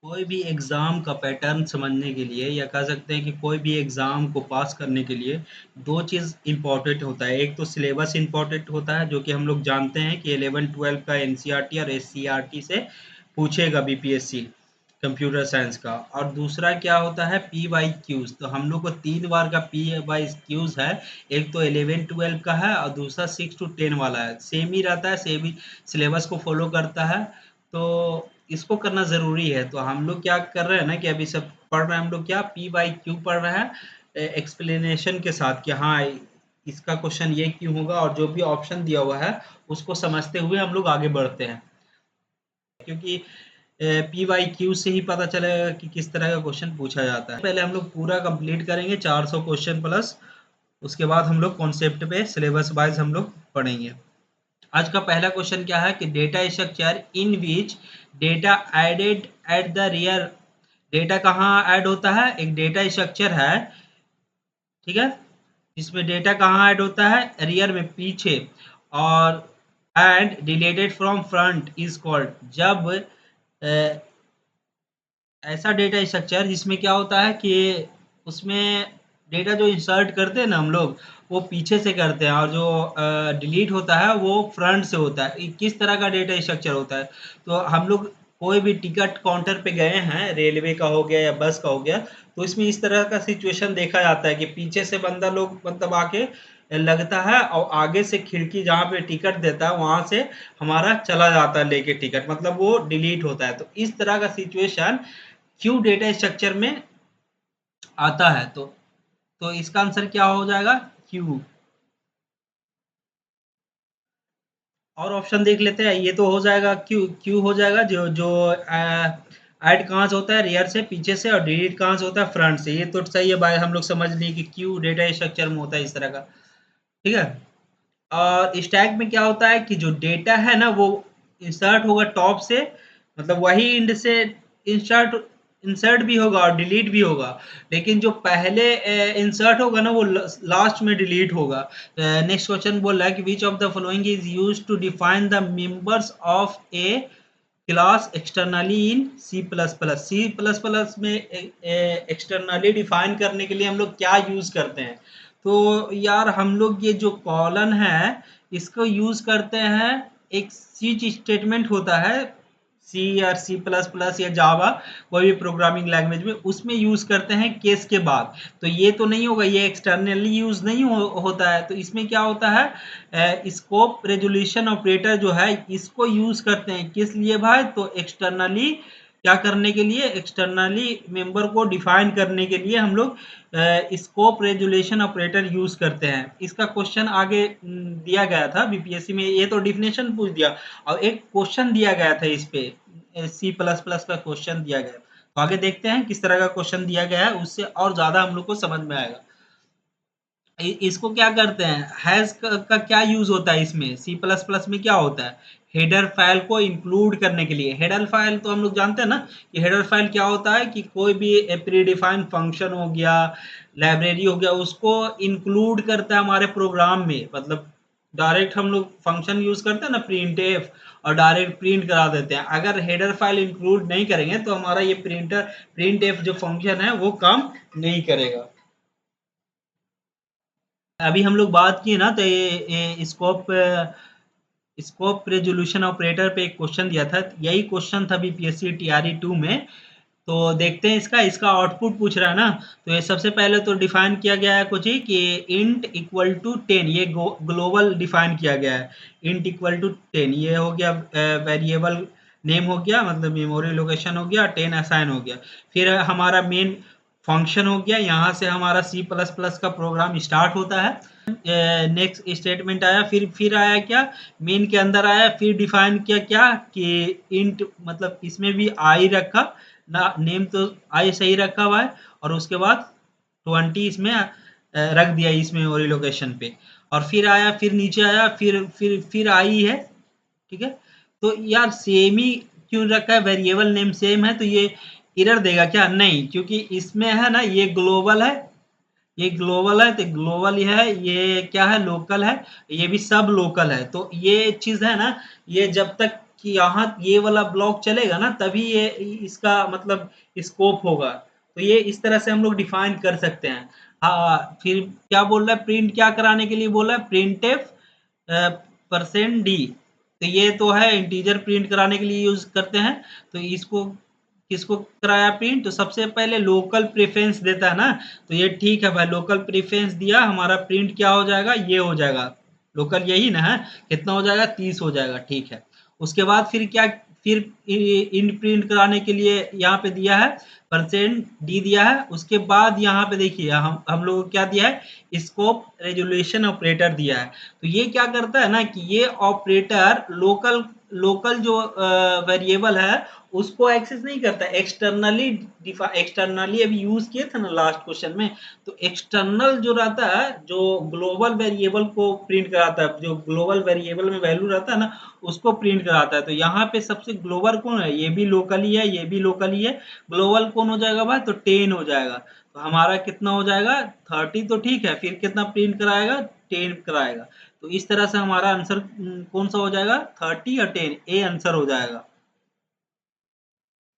कोई भी एग्ज़ाम का पैटर्न समझने के लिए या कह सकते हैं कि कोई भी एग्ज़ाम को पास करने के लिए 2 चीज़ इम्पोर्टेंट होता है। एक तो सिलेबस इम्पोर्टेंट होता है जो कि हम लोग जानते हैं कि 11-12 का एनसीईआरटी और एससीईआरटी से पूछेगा बीपीएससी कंप्यूटर साइंस का। और दूसरा क्या होता है पीवाईक्यूज़। तो हम लोग को 3 बार का पीवाईक्यूज़ है। एक तो 11-12 का है और दूसरा 6 टू 10 वाला है। सेम ही रहता है, सेम ही सिलेबस को फ़ॉलो करता है। तो इसको करना ज़रूरी है। तो हम लोग क्या कर रहे हैं ना कि अभी सब पढ़ रहे हैं हम लोग क्या पी बाई क्यू पढ़ रहे हैं एक्सप्लेनेशन के साथ कि हाँ इसका क्वेश्चन ये क्यों होगा और जो भी ऑप्शन दिया हुआ है उसको समझते हुए हम लोग आगे बढ़ते हैं क्योंकि पी वाई क्यू से ही पता चलेगा कि किस तरह का क्वेश्चन पूछा जाता है। पहले हम लोग पूरा कंप्लीट करेंगे 400 क्वेश्चन प्लस। उसके बाद हम लोग कॉन्सेप्ट पे सिलेबस वाइज हम लोग पढ़ेंगे। आज का पहला क्वेश्चन क्या है कि data structure in which data added at the rear. Data कहाँ ऐड होता है? एक डेटा स्ट्रक्चर है, ठीक है, जिसमें डेटा कहाँ ऐड होता है? रियर में, पीछे। और and deleted from front is called. जब ऐसा डेटा स्ट्रक्चर जिसमें क्या होता है कि उसमें डेटा जो इंसर्ट करते हैं ना हम लोग वो पीछे से करते हैं और जो डिलीट होता है वो फ्रंट से होता है। किस तरह का डेटा स्ट्रक्चर होता है? तो हम लोग कोई भी टिकट काउंटर पे गए हैं, रेलवे का हो गया या बस का हो गया, तो इसमें इस तरह का सिचुएशन देखा जाता है कि पीछे से बंदा लोग मतलब आके लगता है और आगे से खिड़की जहाँ पे टिकट देता है वहां से हमारा चला जाता है लेके टिकट, मतलब वो डिलीट होता है। तो इस तरह का सिचुएशन क्यू डेटा स्ट्रक्चर में आता है। तो इसका आंसर क्या हो जाएगा? क्यू। और ऑप्शन देख लेते हैं। ये तो हो जाएगा क्यू, क्यू हो जाएगा जो जो ऐड कहाँ से होता है? रियर से, पीछे से। और डिलीट कहाँ से होता है? फ्रंट से। ये तो सही है भाई, हम लोग समझ लिए कि क्यू डेटा स्ट्रक्चर में होता है इस तरह का, ठीक है। और स्टैक में क्या होता है कि जो डेटा है ना वो इंसर्ट होगा टॉप से, मतलब वही इंड से इंसर्ट इंसर्ट भी होगा और डिलीट भी होगा। लेकिन जो पहले इंसर्ट होगा ना वो लास्ट में डिलीट होगा। नेक्स्ट क्वेश्चन बोल रहा है कि which of the following is use to define the members of a class externally in C plus plus. C plus plus में एक्सटर्नली डिफाइन करने के लिए हम लोग क्या यूज करते हैं? तो यार हम लोग ये जो कॉलन है इसको यूज करते हैं। एक स्विच स्टेटमेंट होता है सी या सी प्लस प्लस या जावा, कोई भी प्रोग्रामिंग लैंग्वेज में, उसमें यूज करते हैं केस के बाद। तो ये तो नहीं होगा, ये एक्सटर्नली यूज नहीं होता है। तो इसमें क्या होता है स्कोप रेजोल्यूशन ऑपरेटर जो है इसको यूज करते हैं किस लिए भाई? तो एक्सटर्नली क्या करने के लिए? एक्सटर्नली मेंबर को डिफाइन करने के लिए हम लोग स्कोप रेजुलेशन ऑपरेटर यूज करते हैं। इसका क्वेश्चन आगे दिया गया था बीपीएससी में, ये तो डिफिनेशन पूछ दिया और एक क्वेश्चन दिया गया था इस पे, सी प्लस प्लस का क्वेश्चन दिया गया। तो आगे देखते हैं किस तरह का क्वेश्चन दिया गया है, उससे और ज्यादा हम लोग को समझ में आएगा। इसको क्या करते हैं? हैज का क्या यूज होता है इसमें? सी प्लस प्लस में क्या होता है? हेडर फाइल को इंक्लूड करने के लिए। हेडर फाइल तो हम लोग जानते हैं ना कि हेडर फाइल क्या होता है कि कोई भी प्री डिफाइंड फंक्शन हो गया, लाइब्रेरी हो गया, उसको इंक्लूड करता है हमारे प्रोग्राम में। मतलब डायरेक्ट हम लोग फंक्शन यूज करते हैं ना प्रिंट एफ, और डायरेक्ट प्रिंट करा देते हैं। अगर हेडर फाइल इंक्लूड नहीं करेंगे तो हमारा ये प्रिंट एफ जो फंक्शन है वो काम नहीं करेगा। अभी हम लोग बात किए ना तो ये स्कोप रेजोल्यूशन ऑपरेटर पे एक क्वेश्चन दिया था। यही क्वेश्चन था बीपीएससी टीआरई 2 में। तो देखते हैं इसका इसका आउटपुट पूछ रहा है ना। तो ये सबसे पहले तो डिफाइन किया गया है कुछ ही कि इंट इक्वल टू 10, ये ग्लोबल डिफाइन किया गया है। इंट इक्वल टू 10 ये हो गया, वेरिएबल नेम हो गया, मतलब मेमोरी लोकेशन हो गया, 10 असाइन हो गया। फिर हमारा मेन फंक्शन हो गया, यहाँ से हमारा सी प्लस प्लस का प्रोग्राम स्टार्ट होता है। नेक्स्ट स्टेटमेंट आया, फिर आया क्या? मेन के अंदर आया, फिर डिफाइन किया क्या कि इंट, मतलब इसमें भी आई रखा ना, नेम तो आई सही रखा हुआ है, और उसके बाद 20 इसमें रख दिया इस मेमोरी लोकेशन पे। और फिर आया, फिर नीचे आया, फिर आई है, ठीक है। तो यार सेम ही क्यों रखा है? वेरिएबल नेम सेम है तो ये एरर देगा क्या? नहीं, क्योंकि इसमें है ना ये ग्लोबल है, ये ग्लोबल है तो ग्लोबल ही है, ये क्या है? लोकल है, ये भी सब लोकल है। तो ये चीज है ना, ये जब तक कि यहाँ ये वाला ब्लॉक चलेगा ना तभी ये इसका मतलब स्कोप होगा। तो ये इस तरह से हम लोग डिफाइन कर सकते हैं। हाँ, फिर क्या बोल रहा है, प्रिंट क्या कराने के लिए बोला है, प्रिंटफ परसेंट डी। तो ये तो है इंटीजर प्रिंट कराने के लिए यूज करते हैं। तो इसको किसको कराया प्रिंट, तो सबसे पहले लोकल प्रेफरेंस देता है ना। तो ये ठीक है भाई, लोकल प्रेफरेंस दिया, हमारा प्रिंट क्या हो जाएगा, ये हो जाएगा लोकल, यही ना है, कितना हो जाएगा 30 हो जाएगा, ठीक है। उसके बाद फिर क्या, फिर इन प्रिंट कराने के लिए यहाँ पे दिया है परसेंट डी दिया है। उसके बाद यहाँ पे देखिए हम लोग को क्या दिया है, स्कोप रेजोल्यूशन ऑपरेटर दिया है। तो ये क्या करता है ना कि ये ऑपरेटर लोकल लोकल जो वेरिएबल है उसको एक्सेस नहीं करता, एक्सटर्नली एक्सटर्नली अभी यूज किए थे ना लास्ट क्वेश्चन में। तो एक्सटर्नल जो रहता है, जो ग्लोबल वेरिएबल को प्रिंट कराता है, जो ग्लोबल वेरिएबल में वैल्यू रहता है ना उसको प्रिंट कराता है। तो यहाँ पे सबसे ग्लोबल कौन है, ये भी लोकल ही है, ये भी लोकल ही है। ग्लोबल कौन हो जाएगा भाई, तो 10 हो जाएगा। तो हमारा कितना हो जाएगा 30, तो ठीक है, फिर कितना प्रिंट कराएगा, 10 कराएगा। तो इस तरह से हमारा आंसर कौन सा हो जाएगा, 30 या 10, ए आंसर हो जाएगा।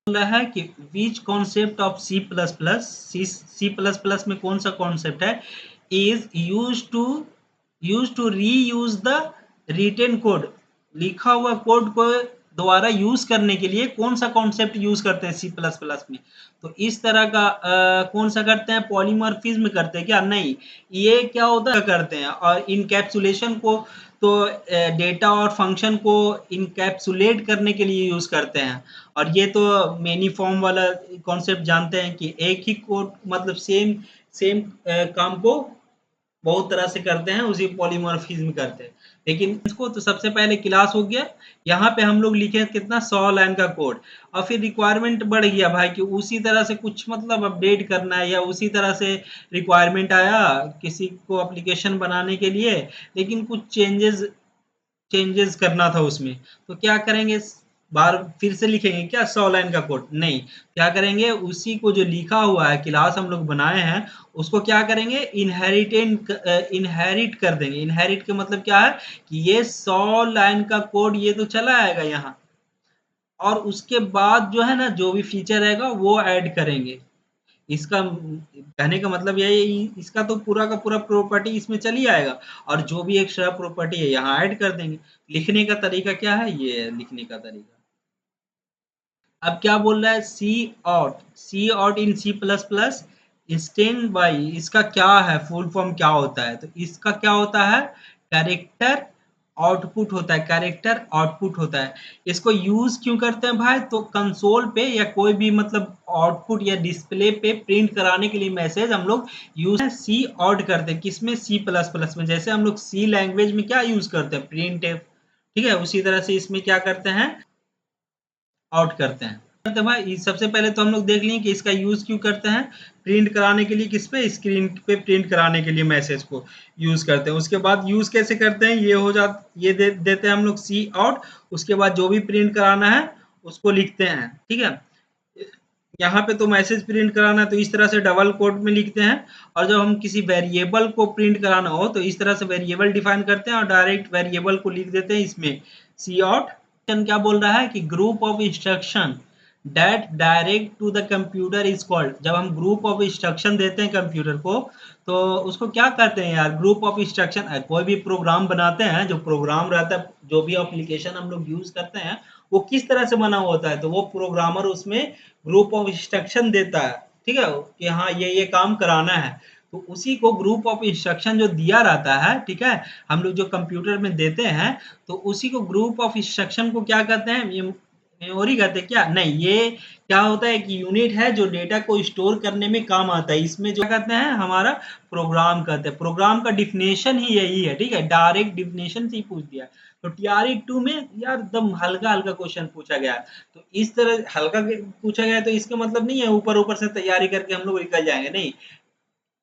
बोल रहा है कि which concept of C plus plus, C plus plus में कौन सा कॉन्सेप्ट है, is use to reuse the written code, लिखा हुआ कोड को दोबारा यूज करने के लिए कौन सा कॉन्सेप्ट यूज करते हैं सी प्लस प्लस में। तो इस तरह का कौन सा करते हैं, पॉलीमॉर्फिज्म करते हैं क्या, नहीं, ये क्या होता है करते हैं, और इनकैप्सुलेशन को, तो डेटा और फंक्शन को इनकैप्सुलेट करने के लिए यूज करते हैं। और ये तो मेनी फॉर्म वाला कॉन्सेप्ट जानते हैं कि एक ही कोड मतलब सेम सेम काम को बहुत तरह से करते हैं, उसी पॉलीमॉर्फिज्म करते हैं। लेकिन इसको तो सबसे पहले क्लास हो गया, यहाँ पे हम लोग लिखे कितना 100 लाइन का कोड, और फिर रिक्वायरमेंट बढ़ गया भाई कि उसी तरह से कुछ मतलब अपडेट करना है, या उसी तरह से रिक्वायरमेंट आया किसी को एप्लीकेशन बनाने के लिए, लेकिन कुछ चेंजेस चेंजेस करना था उसमें। तो क्या करेंगे, बार फिर से लिखेंगे क्या 100 लाइन का कोड, नहीं, क्या करेंगे उसी को जो लिखा हुआ है क्लास हम लोग बनाए हैं उसको क्या करेंगे, इनहेरिट कर देंगे। इनहेरिट का मतलब क्या है कि ये 100 लाइन का कोड ये तो चला आएगा यहाँ, और उसके बाद जो है ना जो भी फीचर रहेगा वो ऐड करेंगे। इसका कहने का मतलब यही, इसका तो पूरा का पूरा प्रॉपर्टी इसमें चली आएगा, और जो भी एक्स्ट्रा प्रॉपर्टी है यहाँ ऐड कर देंगे। लिखने का तरीका क्या है, ये है लिखने का तरीका। अब क्या बोल रहा है, cout in C plus plus stand by, इसका क्या है फुल फॉर्म क्या होता है, तो इसका क्या होता है, कैरेक्टर आउटपुट होता है, कैरेक्टर आउटपुट होता है। इसको यूज क्यों करते हैं भाई, तो कंसोल पे या कोई भी मतलब आउटपुट या डिस्प्ले पे प्रिंट कराने के लिए मैसेज हम लोग यूज सी आउट करते हैं, किसमें, सी प्लस प्लस में। जैसे हम लोग सी लैंग्वेज में क्या यूज करते हैं, प्रिंट, ठीक है, उसी तरह से इसमें क्या करते हैं, आउट करते हैं। करते हैं भाई, सबसे पहले तो हम लोग देख लें कि इसका यूज क्यों करते हैं, प्रिंट कराने के लिए, किस पे, स्क्रीन पे प्रिंट कराने के लिए मैसेज को यूज करते हैं। उसके बाद यूज कैसे करते हैं, ये हो जाता, ये देते हैं हम लोग सी आउट। उसके बाद जो भी प्रिंट कराना है उसको लिखते हैं, ठीक है। यहाँ पे तो मैसेज प्रिंट कराना है तो इस तरह से डबल कोट में लिखते हैं, और जब हम किसी वेरिएबल को प्रिंट कराना हो तो इस तरह से वेरिएबल डिफाइन करते हैं और डायरेक्ट वेरिएबल को लिख देते हैं इसमें सी आउट। क्या बोल रहा है कि group of instruction that direct to the computer is called, जब हम ग्रुप ऑफ इंस्ट्रक्शन देते हैं कंप्यूटर को तो उसको क्या कहते हैं यार, ग्रुप ऑफ इंस्ट्रक्शन। कोई भी प्रोग्राम बनाते हैं, जो प्रोग्राम रहता है, जो भी एप्लीकेशन हम लोग यूज करते हैं वो किस तरह से बना हुआ होता है, तो वो प्रोग्रामर उसमें ग्रुप ऑफ इंस्ट्रक्शन देता है, ठीक है, कि हाँ ये काम कराना है। तो उसी को ग्रुप ऑफ इंस्ट्रक्शन जो दिया रहता है, ठीक है, हम लोग जो कंप्यूटर में देते हैं, तो उसी को ग्रुप ऑफ इंस्ट्रक्शन को क्या कहते हैं, ये मेमोरी कहते हैं क्या, नहीं, ये क्या होता है कि यूनिट है जो डेटा को स्टोर करने में काम आता है। इसमें जो कहते हैं हमारा प्रोग्राम कहते हैं, प्रोग्राम का डिफिनेशन ही यही है, ठीक है, डायरेक्ट डिफिनेशन से ही पूछ दिया। तो टीआरई 2 में यार एकदम हल्का हल्का क्वेश्चन पूछा गया, तो इस तरह हल्का पूछा गया तो इसका मतलब नहीं है ऊपर ऊपर से तैयारी करके हम लोग निकल जाएंगे, नहीं।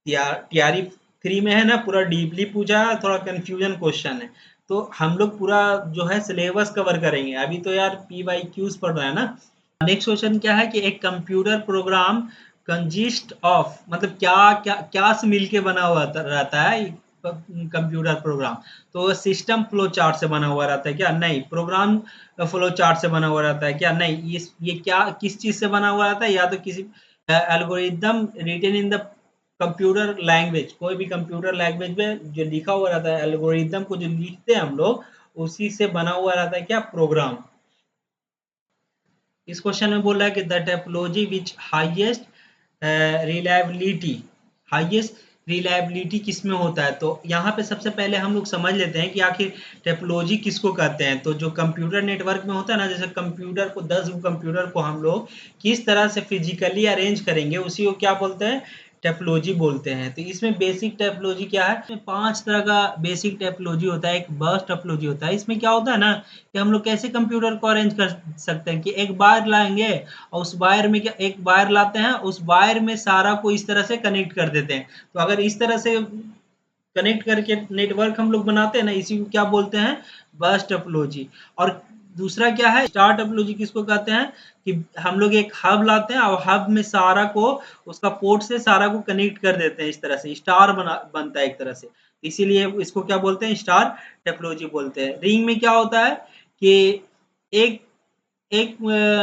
टीआरई 3 में है ना पूरा डीपली पूछा है, थोड़ा कंफ्यूजन क्वेश्चन है। तो हम लोग पूरा जो है सिलेबस कवर करेंगे, अभी तो यार पी वाई क्यूज पढ़ रहा है ना। नेक्स्ट क्वेश्चन क्या है कि एक कंप्यूटर प्रोग्राम कंजिस्ट ऑफ, मतलब क्या क्या क्या से मिलके बना हुआ रहता है, कंप्यूटर प्रोग्राम, तो सिस्टम फ्लो चार्ट से बना हुआ रहता है क्या? नहीं। प्रोग्राम फ्लो चार्ट से बना हुआ रहता है क्या? नहीं। ये क्या किस चीज से बना हुआ रहता है? या तो किसी algorithm written in the computer language, कोई भी कंप्यूटर लैंग्वेज में जो लिखा हुआ रहता है, एल्गोरिदम को जो लिखते हैं हम लोग, उसी से बना हुआ रहता है क्या? प्रोग्राम। इस क्वेश्चन में बोल रहा है कि the technology which highest reliability, highest reliability किस में होता है? तो यहाँ पे सबसे पहले हम लोग समझ लेते हैं कि आखिर टेक्नोलॉजी किसको कहते हैं। तो जो कंप्यूटर नेटवर्क में होता है ना, जैसे कंप्यूटर को 10 कंप्यूटर को हम लोग किस तरह से फिजिकली अरेंज करेंगे, उसी को क्या बोलते हैं? टेक्नोलॉजी बोलते हैं। तो इसमें बेसिक टेक्नोलॉजी क्या है? इसमें 5 तरह का बेसिक टेक्नोलॉजी होता है। एक बर्स्ट टेक्नोलॉजी होता है। इसमें क्या होता है ना कि हम लोग कैसे कंप्यूटर को अरेंज कर सकते हैं कि एक वायर लाएंगे और उस वायर में क्या, एक वायर लाते हैं, उस वायर में सारा को इस तरह से कनेक्ट कर देते हैं। तो अगर इस तरह से कनेक्ट करके नेटवर्क हम लोग बनाते हैं ना, इसी को क्या बोलते हैं? Burst topology. और दूसरा क्या है? स्टार टोपोलॉजी किसको कहते हैं? कि हम लोग एक हब लाते हैं और हब में सारा को, उसका पोर्ट से सारा को कनेक्ट कर देते हैं, इस तरह से स्टार बनता है एक तरह से। इसीलिए इसको क्या बोलते हैं? स्टार टोपोलॉजी बोलते हैं। रिंग में क्या होता है कि एक एक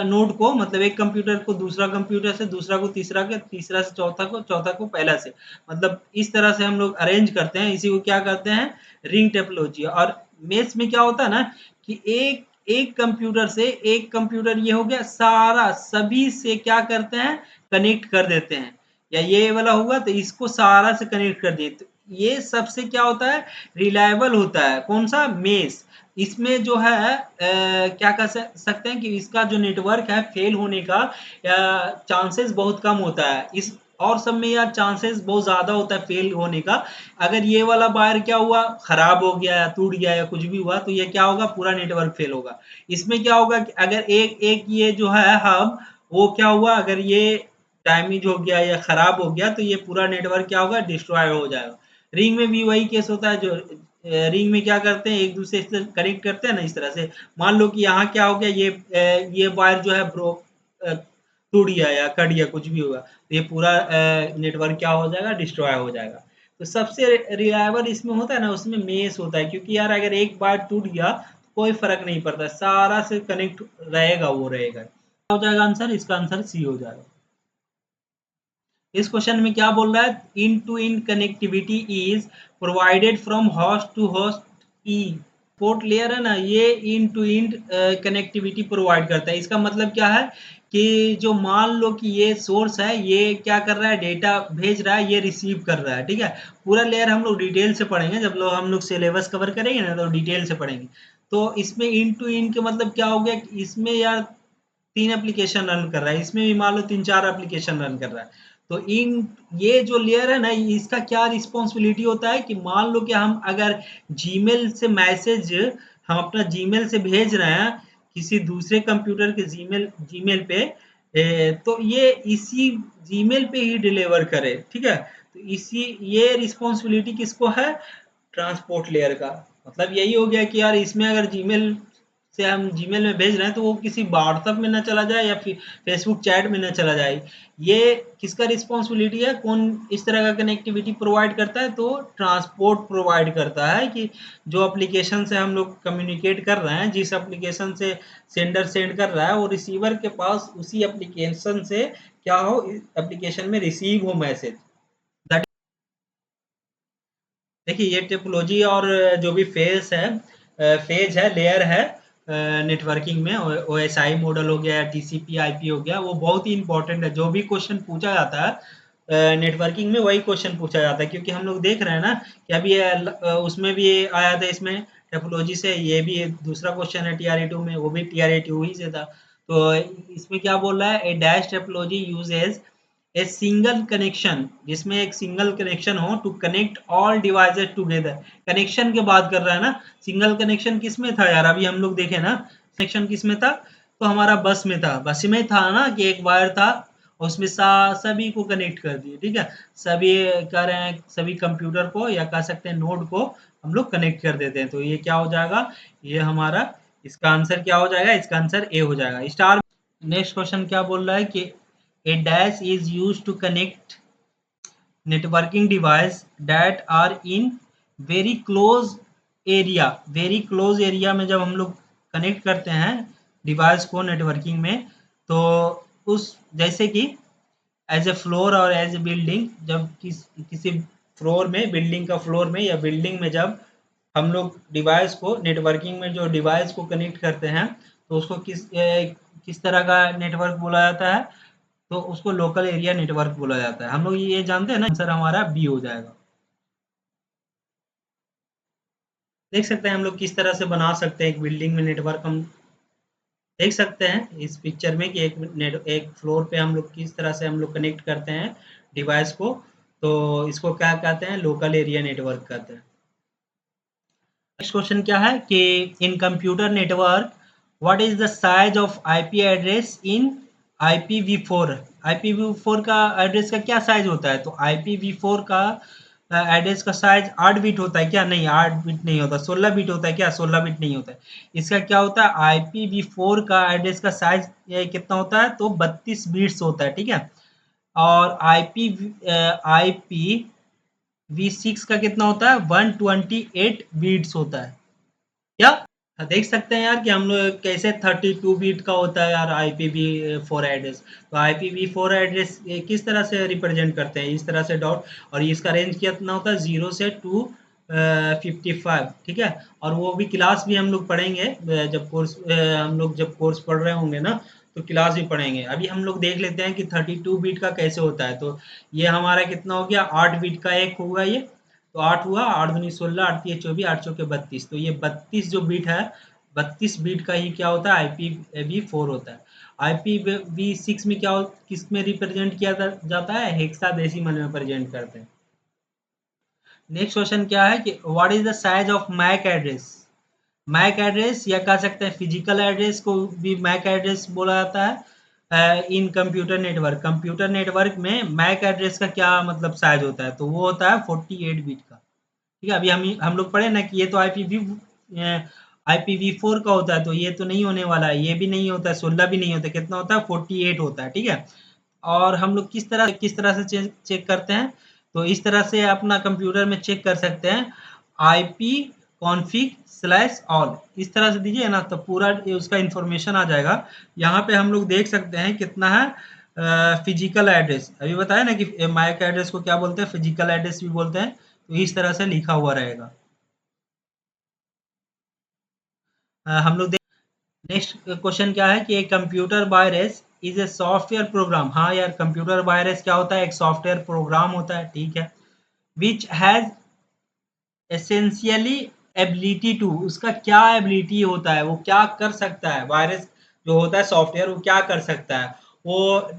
नोड को, मतलब एक कंप्यूटर को दूसरा कंप्यूटर से, दूसरा को तीसरा के, तीसरा से चौथा को, चौथा को पहला से, मतलब इस तरह से हम लोग अरेंज करते हैं। इसी को क्या करते हैं? Ring topology. और मेश में क्या होता है ना कि एक एक कंप्यूटर से, एक कंप्यूटर ये हो गया, सारा सभी से क्या करते हैं? कनेक्ट कर देते हैं। या ये वाला हुआ तो इसको सारा से कनेक्ट कर दिए। तो ये सबसे क्या होता है? रिलायबल होता है। कौन सा? मेश। इसमें जो है क्या कह सकते हैं कि इसका जो नेटवर्क है फेल होने का चांसेस बहुत कम होता है। इस और सब में यार चांसेस बहुत ज्यादा होता है फेल होने का। अगर ये वाला वायर क्या हुआ, खराब हो गया या टूट गया या कुछ भी हुआ, तो ये क्या होगा? पूरा नेटवर्क फेल होगा। इसमें क्या होगा कि अगर एक एक ये जो है हब, वो क्या हुआ, अगर ये डैमेज हो गया या खराब हो गया, तो ये पूरा नेटवर्क क्या होगा? डिस्ट्रॉय हो जाएगा। रिंग में भी वही केस होता है। जो रिंग में क्या करते हैं, एक दूसरे से कनेक्ट करते हैं ना, इस तरह से। मान लो कि यहाँ क्या हो गया, ये वायर जो है टूट गया या कट गया, कुछ भी होगा, तो ये पूरा नेटवर्क क्या हो जाएगा? डिस्ट्रॉय हो जाएगा। तो सबसे रिलायबल इसमें होता है ना, उसमें मेश होता है। क्योंकि यार अगर एक बार टूट गया तो कोई फर्क नहीं पड़ता, सारा से कनेक्ट रहेगा, वो रहेगा। क्या हो जाएगा आंसर? इसका आंसर सी हो जाएगा। इस क्वेश्चन में क्या बोल रहा है? End to end connectivity is provided from host to host ई। पोर्ट लेयर है ना, ये end to end connectivity provide करता है। इसका मतलब क्या है कि जो मान लो कि ये सोर्स है, ये क्या कर रहा है? डेटा भेज रहा है, ये रिसीव कर रहा है। ठीक है। पूरा लेयर हम लोग डिटेल से पढ़ेंगे, जब लोग हम लोग सिलेबस कवर करेंगे ना, तो डिटेल से पढ़ेंगे। तो इसमें इन टू इन के मतलब क्या हो गया? इसमें यार 3 एप्लीकेशन रन कर रहा है, इसमें भी मान लो 3-4 एप्लीकेशन रन कर रहा है। तो इन ये जो लेयर है ना, इसका क्या रिस्पॉन्सिबिलिटी होता है कि मान लो कि हम अगर जीमेल से मैसेज, हम अपना जीमेल से भेज रहे हैं किसी दूसरे कंप्यूटर के जीमेल जीमेल पे, तो ये इसी जीमेल पे ही डिलीवर करे। ठीक है। तो इसी ये रिस्पॉन्सिबिलिटी किसको है? ट्रांसपोर्ट लेयर का। मतलब यही हो गया कि यार इसमें अगर जीमेल से हम जीमेल में भेज रहे हैं, तो वो किसी व्हाट्सएप में ना चला जाए या फिर फेसबुक चैट में ना चला जाए। ये किसका रिस्पॉन्सिबिलिटी है? कौन इस तरह का कनेक्टिविटी प्रोवाइड करता है? तो ट्रांसपोर्ट प्रोवाइड करता है कि जो एप्लीकेशन से हम लोग कम्युनिकेट कर रहे हैं, जिस एप्लीकेशन से सेंडर सेंड कर रहा है, वो रिसीवर के पास उसी एप्लीकेशन से क्या हो, एप्लीकेशन में रिसीव हो मैसेज। देखिए ये टिपोलॉजी और जो भी फेज है, लेयर है नेटवर्किंग में, ओएसआई मॉडल हो गया, टीसीपी आईपी हो गया, वो बहुत ही इंपॉर्टेंट है। जो भी क्वेश्चन पूछा जाता है नेटवर्किंग में, वही क्वेश्चन पूछा जाता है। क्योंकि हम लोग देख रहे हैं ना कि अभी उसमें भी आया था, इसमें टेपोलॉजी से ये भी दूसरा क्वेश्चन है टीआरई 2 में, वो भी टीआरई 2 ही से था। तो इसमें क्या बोल रहा है? A dash topology uses a single connection, जिसमें एक सिंगल कनेक्शन हो to connect all devices together. Connection की बात कर रहा है ना। सिंगल कनेक्शन किस में था यार? अभी हम लोग देखे ना, कनेक्शन किस में था? तो हमारा बस में था। बस में था ना कि एक वायर था, उसमें सभी को कनेक्ट कर दिए। ठीक है। सभी कह रहे हैं, सभी कंप्यूटर को या कह सकते हैं नोड को हम लोग कनेक्ट कर देते हैं। तो ये क्या हो जाएगा? ये हमारा, इसका आंसर क्या हो जाएगा? इसका आंसर ए हो जाएगा। स्टार। नेक्स्ट क्वेश्चन क्या बोल रहा है कि a dash is used to connect networking device that are in very close very close area में जब हम लोग कनेक्ट करते हैं डिवाइस को नेटवर्किंग में, तो उस जैसे कि एज ए फ्लोर और एज ए बिल्डिंग, जब किसी फ्लोर में, बिल्डिंग का फ्लोर में या बिल्डिंग में जब हम लोग डिवाइस को नेटवर्किंग में जो डिवाइस को कनेक्ट करते हैं, तो उसको किस तरह का नेटवर्क बोला जाता है, तो उसको लोकल एरिया नेटवर्क बोला जाता है। हम लोग ये जानते हैं ना, आंसर हमारा बी हो जाएगा। देख सकते हैं हम लोग किस तरह से बना सकते हैं एक बिल्डिंग में नेटवर्क। हम देख सकते हैं इस पिक्चर में कि एक फ्लोर पे हम लोग किस तरह से हम लोग कनेक्ट करते हैं डिवाइस को, तो इसको क्या कहते हैं, लोकल एरिया नेटवर्क कहते हैं। नेक्स्ट क्वेश्चन क्या है कि इन computer network what is the size of IP address in IPv4। IPv4 का एड्रेस का क्या साइज होता है, तो IPv4 का एड्रेस का साइज 8 बिट होता है क्या, नहीं 8 बिट नहीं होता, 16 बिट होता है क्या, 16 बिट नहीं होता है। इसका क्या होता है, IPv4 का एड्रेस का साइज कितना होता है, तो 32 बिट्स होता है, ठीक है। और IPv6 का कितना होता है, 128 बिट्स होता है क्या। देख सकते हैं यार कि हम लोग कैसे 32 बीट का होता है यार IPv4 एड्रेस। तो IPv4 एड्रेस किस तरह से रिप्रेजेंट करते हैं, इस तरह से डॉट, और इसका रेंज कितना होता है 0 से 255, ठीक है। और वो भी क्लास भी हम लोग पढ़ेंगे, जब कोर्स हम लोग जब कोर्स पढ़ रहे होंगे ना, तो क्लास भी पढ़ेंगे। अभी हम लोग देख लेते हैं कि 32 बीट का कैसे होता है। तो ये हमारा कितना हो गया, 8 बीट का एक होगा ये, तो 8 हुआ, 8 दूनी 16, 8 तिये 24, 8 चौके 32। तो ये 32 जो बीट है, 32 बीट का ही क्या होता है, IPv4 होता है। IPv6 में क्या किस में रिप्रेजेंट किया जाता है, हेक्साडेसिमल में प्रेजेंट करते हैं। नेक्स्ट क्वेश्चन क्या है कि what is the size of MAC address. MAC address या कह सकते हैं फिजिकल एड्रेस को भी मैक एड्रेस बोला जाता है। इन कंप्यूटर नेटवर्क में मैक एड्रेस का क्या मतलब साइज होता है, तो वो होता है 48 बिट का, ठीक है। अभी हम लोग पढ़े ना कि ये तो IPv4 का होता है, तो ये तो नहीं होने वाला है, ये भी नहीं होता है, 16 भी नहीं होता है, कितना होता है 48 होता है, ठीक है। और हम लोग किस तरह से चेक करते हैं, तो इस तरह से अपना कंप्यूटर में चेक कर सकते हैं, IP कॉन्फिग स्लैश ऑल, इस तरह से दीजिए ना, तो पूरा उसका इंफॉर्मेशन आ जाएगा। यहाँ पे हम लोग देख सकते हैं कितना है फिजिकल एड्रेस, अभी बताया ना कि मैक एड्रेस को क्या बोलते हैं, फिजिकल एड्रेस भी बोलते हैं। तो इस तरह से लिखा हुआ रहेगा। हम लोग नेक्स्ट क्वेश्चन क्या है कि एक computer virus is a software program. हाँ यार, कंप्यूटर वायरस क्या होता है, एक सॉफ्टवेयर प्रोग्राम होता है, ठीक है। Which has essentially ability to, उसका क्या एबिलिटी होता है, वो क्या कर सकता है, वायरस जो होता है सॉफ्टवेयर वो क्या कर सकता है, वो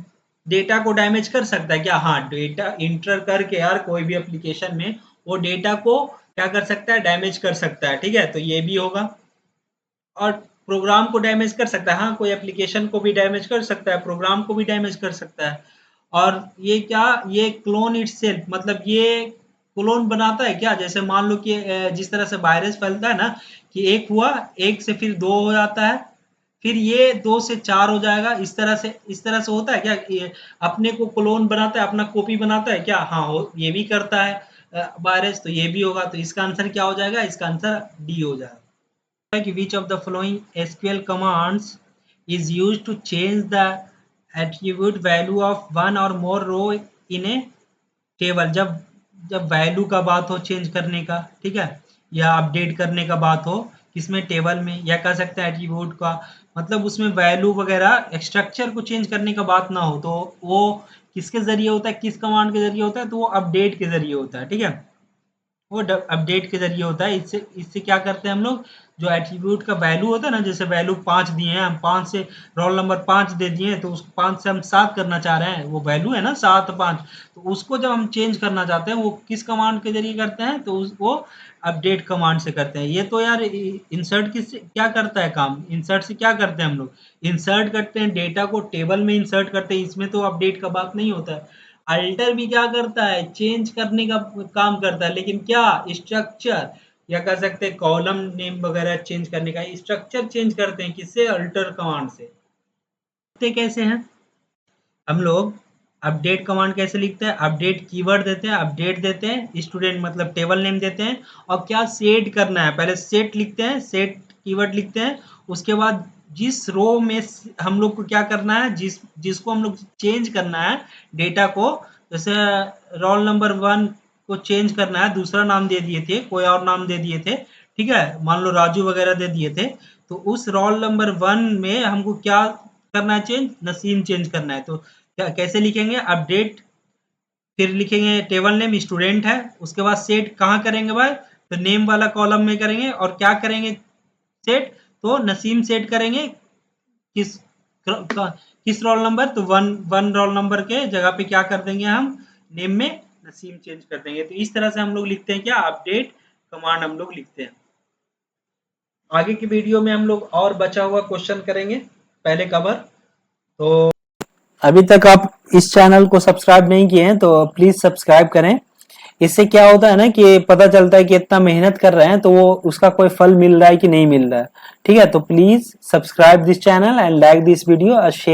डेटा को डैमेज कर सकता है क्या, हाँ डेटा इंटर करके यार कोई भी एप्लीकेशन में वो डेटा को क्या कर सकता है, डैमेज कर सकता है, ठीक है। तो ये भी होगा। और प्रोग्राम को डैमेज कर सकता है, हाँ कोई एप्लीकेशन को भी डैमेज कर सकता है, प्रोग्राम को भी डैमेज कर सकता है। और ये क्या, ये क्लोन इटसेल्फ, मतलब ये क्लोन बनाता है क्या, जैसे मान लो कि जिस तरह से वायरस फैलता है ना, कि एक हुआ, एक से फिर दो हो जाता है, फिर ये दो से चार हो जाएगा, इस तरह से होता है क्या, ये अपने को क्लोन बनाता है, अपना कॉपी बनाता है क्या, हाँ हो ये भी करता है वायरस, तो ये भी होगा। तो इसका आंसर क्या हो जाएगा, इसका आंसर डी हो जाएगा। कि which of the following SQL commands is used to change the attribute value of one or more row in a table। जब जब वैल्यू का बात हो चेंज करने का, ठीक है, या अपडेट करने का बात हो, किसमें, टेबल में, या कह सकते हैं एट्रीब्यूट का, मतलब उसमें वैल्यू वगैरह स्ट्रक्चर को चेंज करने का बात ना हो, तो वो किसके जरिए होता है, किस कमांड के जरिए होता है, तो वो अपडेट के जरिए होता है, ठीक है। वो अपडेट के जरिए होता है। इससे इससे क्या करते हैं हम लोग, जो एट्रीब्यूट का वैल्यू होता है ना, जैसे वैल्यू 5 दिए हैं, हम 5 से रोल नंबर 5 दे दिए हैं, तो उसको 5 से हम 7 करना चाह रहे हैं, वो वैल्यू है ना 7 5, तो उसको जब हम चेंज करना चाहते हैं, वो किस कमांड के जरिए करते हैं, तो वो अपडेट कमांड से करते हैं। ये तो यार इंसर्ट किस क्या करता है काम, इंसर्ट से क्या करते हैं हम लोग, इंसर्ट करते हैं डेटा को, टेबल में इंसर्ट करते हैं, इसमें तो अपडेट का बात नहीं होता है। अल्टर भी क्या करता है, चेंज करने का काम करता है, लेकिन क्या, स्ट्रक्चर, या कह सकते हैं कॉलम नेम वगैरह चेंज करने का, स्ट्रक्चर चेंज करते हैं किससे, अल्टर कमांड से। देखते कैसे हैं हम लोग, अपडेट कमांड कैसे लिखते हैं, अपडेट कीवर्ड देते हैं, अपडेट देते हैं, स्टूडेंट मतलब टेबल नेम देते हैं, और क्या सेट करना है, पहले सेट लिखते हैं, सेट कीवर्ड लिखते हैं, उसके बाद जिस रो में हम लोग को क्या करना है, जिसको हम लोग चेंज करना है डेटा को, जैसे रोल नंबर 1 को चेंज करना है, दूसरा नाम दे दिए थे, कोई और नाम दे दिए थे, ठीक है, मान लो राजू वगैरह दे दिए थे, तो उस रोल नंबर 1 में हमको क्या करना है, चेंज नसीम चेंज करना है। तो क्या कैसे लिखेंगे, अपडेट, फिर लिखेंगे टेबल नेम स्टूडेंट है, उसके बाद सेट कहाँ करेंगे भाई, तो नेम वाला कॉलम में करेंगे, और क्या करेंगे सेट, तो नसीम सेट करेंगे किस किस रोल नंबर, तो वन रोल नंबर के जगह पे क्या कर देंगे हम, नेम में नसीम चेंज कर देंगे। तो इस तरह से हम लोग लिखते हैं क्या, अपडेट कमांड हम लोग लिखते हैं। आगे की वीडियो में हम लोग और बचा हुआ क्वेश्चन करेंगे, पहले कवर। तो अभी तक आप इस चैनल को सब्सक्राइब नहीं किए हैं तो प्लीज सब्सक्राइब करें। इससे क्या होता है ना कि पता चलता है कि इतना मेहनत कर रहे हैं तो वो उसका कोई फल मिल रहा है कि नहीं मिल रहा है। ठीक है, तो please subscribe this channel and like this video और शेयर